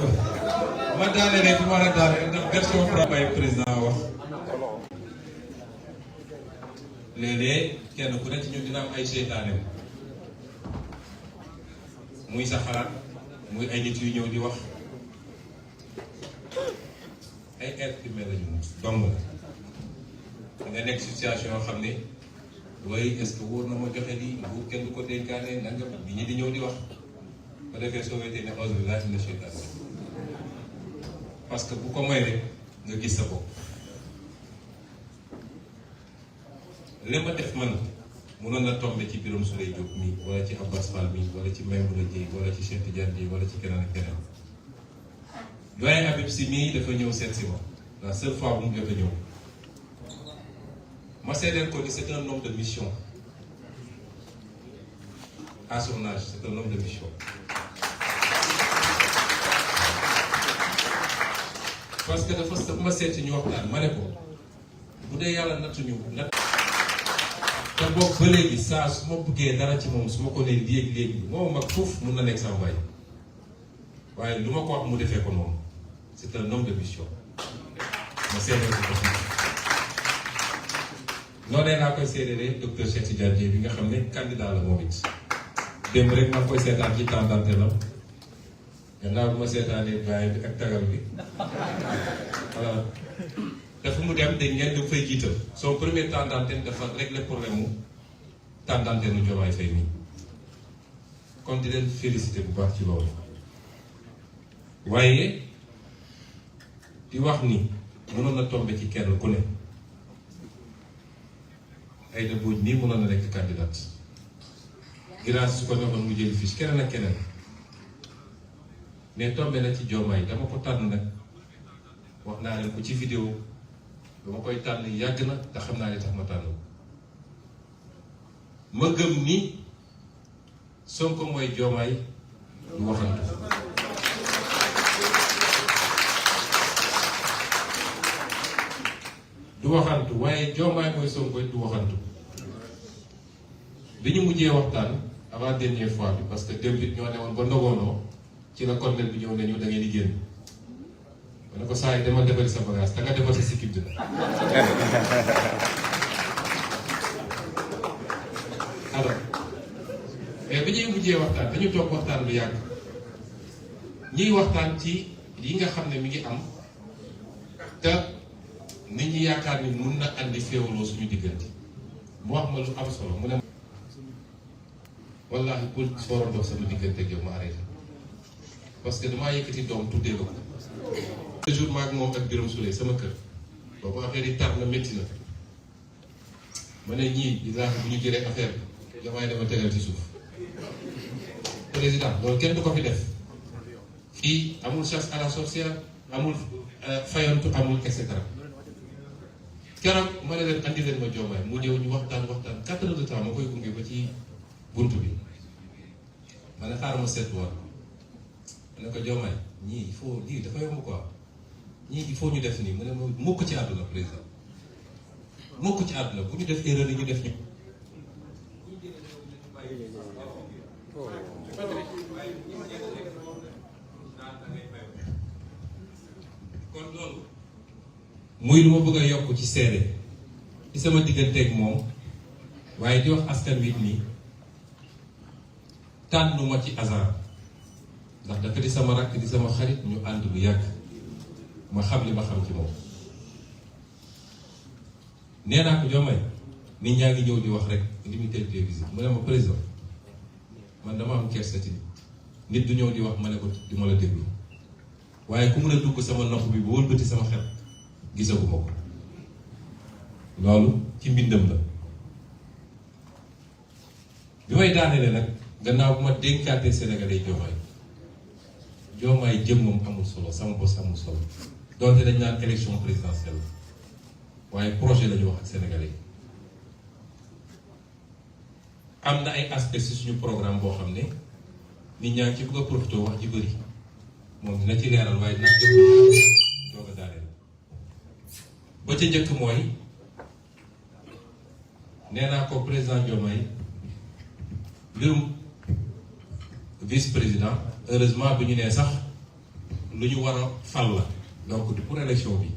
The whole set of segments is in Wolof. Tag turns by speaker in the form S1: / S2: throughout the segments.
S1: ma daane rek ma la daane ndax version frappay président wax léeg-léeg kenn ku ne ci ñun dina am ay seytaaneem muy sa xalaat muy ay nit yu ñëw di wax ay être humain lañu dong la nga nekk situation yoo xam ne waaye est-ce que wóor na ma joxe lii nguur kenn du ko dénkaane nangam bi ñi di ñëw di wax ba defee soo wetee ne auzu billaahi mina sheytaani parce que bu ko may rek nga gis sa bopp li ma def man mënoon na tombe ci Birame Souleye Diop mi wala ci Abbas Fall mi wala ci Maïmouna Dièye wala ci Cheikh Tidiane Dièye wala ci keneen ak keneen doyen Habib Sy mii dafa ñëw seet si ma la seule fois bu mu jot a ñëw ma seedeel ko ni c'est un homme de mission à son âge c'est un homme de mission parce que dafa ma seeti ñu waxtaan ma ne ko bu dee yàlla nattuñu natt te boobu ba léegi saa su ma bëggee dara ci moom su ma ko nee léegi moom mag foofu mun na nekk sama baay waaye lu ma ko wax mu defee ko noonu c'est un homme de mission ma seedeel ko aussi noonee laa koy seedelee docteur Cheikh Tidiane Dièye bi nga xam ne candidat la moom it démb rek maa ngi koy seetaan ci temps d'antenne gannaaw bu ma seetaanee baay bi ak tagal bi voilà dafa mu dem dañ ngeen di fay jiital son premier temps d'antenne dafa régler problème mu temps d'antenne u Diomaye Faye nii kon di leen félicité bu baax ci loolu waaye di wax ni mënoon na tombe ci kenn ku ne ay da booj nii mënoon na nekk candidat grâce su ko neexoon mu jëli fiche keneen ak keneen mais tombé na ci Diomaye dama ko tànn nag wax naa leen ko ci vidéo dama koy tànn yàgg na te xam naa ne tax ma tànn ma gëm ni Sonko mooy Diomaye du waxantu du waxantu waaye Diomaye mooy Sonko du waxantu bi ñu mujjee waxtaan avant dernière fois bi parce que démb it ñoo ne woon ba ndogoonoo ci la colonel bi ñëw nañu da ngeen di génn ma ne ko saa yi dama defari sa bagage te nga defar sa sikkim dina alors mais bi ñuy mujjee waxtaan dañu toog waxtaan lu yàgg ñuy waxtaan ci yi nga xam ne mi ngi am te nit ñi yaakaar ni mun na andi féewaloo suñu diggante mu wax ma lu am solo mu ne wallaahi pour sooroon dox sama diggante ak yow ma arrêté parce que damaa yëkkati doom tuddee ko le jour maag moom ak Birame Souleye sama kër boobu affaire yi tar na métti na ma ne ñii dinaa bu ñu jëlee affaire bi damay dama tegal ci suuf président loolu kenn du ko fi def fii amul chasse à la sorcière amul fayantu amul et cetera keroog ma ne leen andi leen ma Diomaye mu ñëw ñu waxtaan 4 heures de temps ma koy gunge ba ci buntu bi ma ne xaaral ma seetluwaat ma ne ko Diomaye ñii il faut lii dafa yomb quoi ñii il faut ñu def nii mu ne ma mukk ci àdduna président mukk ci àdduna bu ñu def erreur yi ñu def ñu. kon loolu muy lu ma bëgg a yokk ci seede ci sama digganteeg moom waaye di wax askan wi nii tànnuma ci hasard ndax dafa di sama rakk di sama xarit ñu ànd lu yàgg ma xam li ma xam ci moom nee naa ko Diomaye nit ñaa ngi ñëw di wax rek limité de visite mu ne ma président man dama am kersa ci nit du ñëw di wax ma ne ko di ma la déglu waaye ku mun a dugg sama nopp bi ba wëlbati sama xel gisaguma ko loolu ci mbindam la bi may daaneele nag gannaaw bu ma dénkaatee Sénégalais Diomaye jëmmam amul solo sama bos amul solo donte dañ naan élection présidentielle waaye projet la ñu wax ak Sénégalais am na ay aspects ci suñu programme boo xam ne nit ñaa ngi ci bëgg a profité wax ji bëri moom dina ci leeral waaye dina doog a daaneel ba ca njëkk mooy nee naa ko président Diomaye mbirum vice président heureusement bi ñu nee sax lu ñu war a fal la donc pour élection bi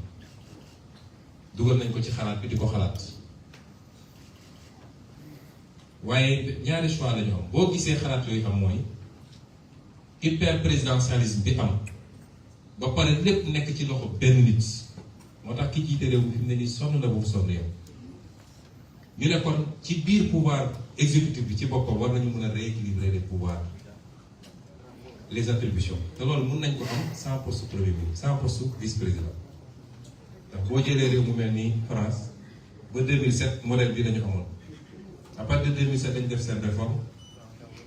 S1: dugal nañ ko ci xalaat bi di ko xalaat waaye ñaari choix la ñu am boo gisee xalaat yooyu am mooy hyper présidentialisme bi am ba pare lépp nekk ci loxo benn nit moo tax ki jiite réew mi fi mu ne nii sonn na boobu sonn yow ñu ne kon ci biir pouvoir exécutif bi ci boppam war nañu mën a rééquilibrer les pouvoirs les attributions te loolu mën nañ ko am sans poste premier ministre sans poste vice-président ndax boo jëlee réew mu mel ni France ba 2007 modèle bi dañu amoon à partir de 2007 dañu def seen réforme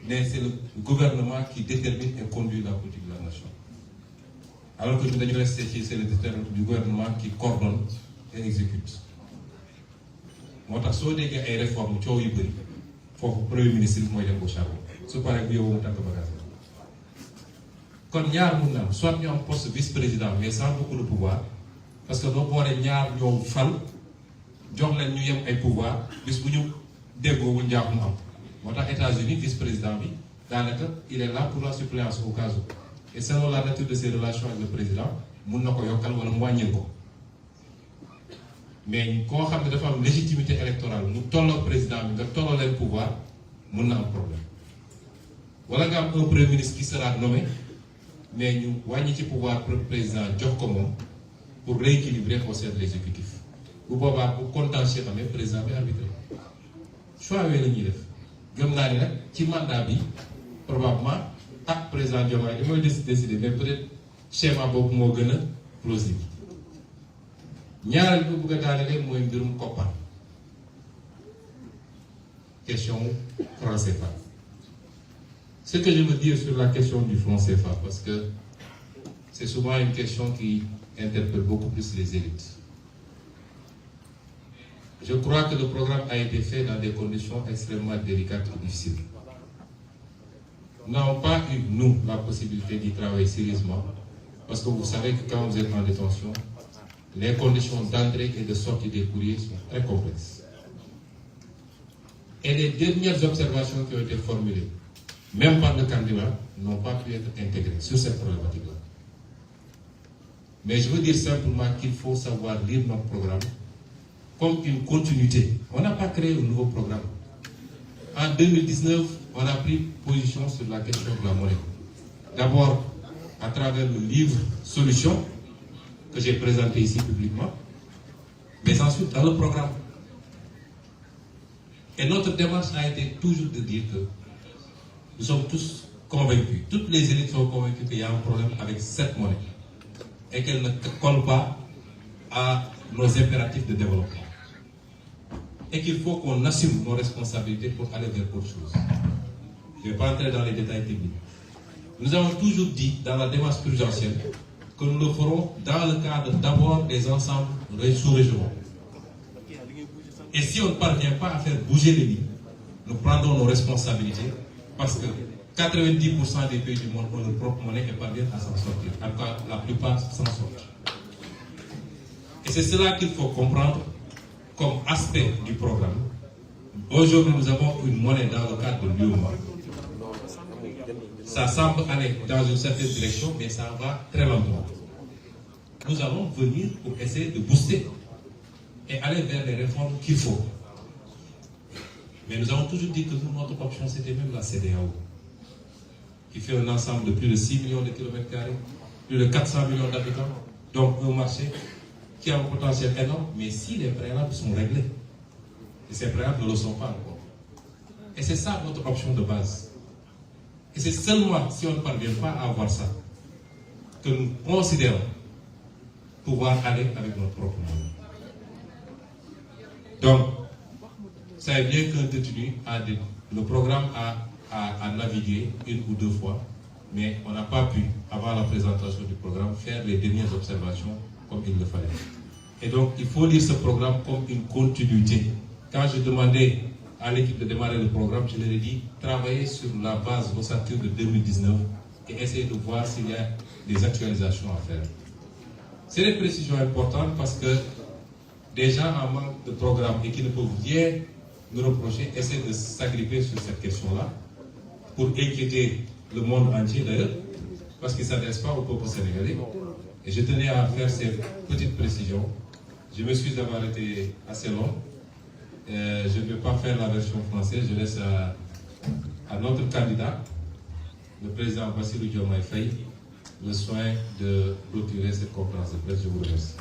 S1: mais c'est le gouvernement qui détermine et conduit la politique de la nation alors que nous dañu resté ci c'est le déterminant du gouvernement qui coordonne et exécute moo tax soo déggee ay réformes coow yu bëri foofu premier ministre bi mooy dem au charbon su paree bu yóbbu mu tànk bagage kon ñaar mun na am soit ñu am poste vice-président mais sans beaucoup de pouvoir parce que doo boole ñaar ñoo fal jox leen ñu yem ay pouvoir bis bu ñu déggoowul njaaxum am moo tax États-Unis vice-président bi daanaka il est là pour la suppléance au cas où et selon la nature de ses relations avec le président mun na ko yokkal wala mu wàññil ko mais koo xam ne dafa am légitimité électorale mu tolloo président bi nga tolloo leen pouvoir mun na am problème wala nga am un premier ministre qui sera nommé mais ñu wàññi ci pouvoir président jox ko moom pour rééquilibrer au sein de l'exécutif bu boobaa bu contentieux amee président bi arbitré choix yooyu la ñuy def gëm naa ni nag ci mandat bi probablement ak président Diomaye li mooy décider mais peut-être schéma boobu moo gën a plausible ñaareel bi bëgg a daanele mooy mbirum koppar question franc CFA. Ce que je veux dire sur la question du franc CFA, parce que c'est souvent une question qui interpelle beaucoup plus les élites. Je crois que le programme a été fait dans des conditions extrêmement délicates et difficiles. Nous n'avons pas eu, nous, la possibilité d'y travailler sérieusement, parce que vous savez que quand vous êtes en détention, les conditions d'entrée et de sortie des courriers sont très complexes. Et les dernières observations qui ont été formulées, même par le candidat, n'ont pas pu être intégrées sur cette problématique-là. Mais je veux dire simplement qu'il faut savoir lire notre programme comme une continuité. On n'a pas créé un nouveau programme. En 2019, on a pris position sur la question de la monnaie. D'abord, à travers le livre Solutions, que j'ai présenté ici publiquement, mais ensuite dans le programme. Et notre démarche a été toujours de dire que nous sommes tous convaincus, toutes les élites sont convaincues qu'il y a un problème avec cette monnaie et qu'elle ne colle pas à nos impératifs de développement. Et qu'il faut qu'on assume nos responsabilités pour aller vers autre chose. Je ne vais pas entrer dans les détails techniques. Nous avons toujours dit dans la démarche prudentielle que nous le ferons dans le cadre d'abord des ensembles sous-régionaux. Et si on ne parvient pas à faire bouger les lignes, nous prendrons nos responsabilités parce que 90% des pays du monde ont leur propre monnaie et parviennent à s'en sortir. En tout cas, la plupart s'en sortent. Et c'est cela qu'il faut comprendre comme aspect du programme. Aujourd'hui, nous avons une monnaie dans le cadre de l'UEMOA. Ça semble aller dans une certaine direction, mais ça va très lentement. Nous allons venir pour essayer de booster et aller vers les réformes qu'il faut. Mais nous avons toujours dit que notre option, c'était même la CEDEAO, qui fait un ensemble de plus de 6 millions de kilomètres carrés, plus de 400 millions d'habitants, donc un marché qui a un potentiel énorme, mais si les préalables sont réglés, et ces préalables ne le sont pas encore. Et c'est ça notre option de base. Et c'est seulement si on ne parvient pas à avoir ça, que nous considérons pouvoir aller avec notre propre monnaie. Donc, c'est bien qu'un détenu le programme a navigué une ou deux fois, mais on n'a pas pu, avant la présentation du programme, faire les dernières observations comme il le fallait. Et donc, il faut lire ce programme comme une continuité. Quand je demandais à l'équipe de démarrer le programme, je leur ai dit, travaillez sur la base ressentie de 2019 et essayez de voir s'il y a des actualisations à faire. C'est des précisions importantes parce que des gens en manque de programme et qui ne peuvent rien nous reprocher essaient de s'agripper sur cette question-là pour inquiéter le monde entier d'ailleurs. parce qu'il ne s'adresse pas au peuple sénégalais. Et je tenais à faire ces petites précisions. Je m'excuse d'avoir été assez long. Je ne vais pas faire la version française, je laisse à notre candidat, le président Bassirou Diomaye Faye, le soin de clôturer cette conférence de presse. Je vous remercie.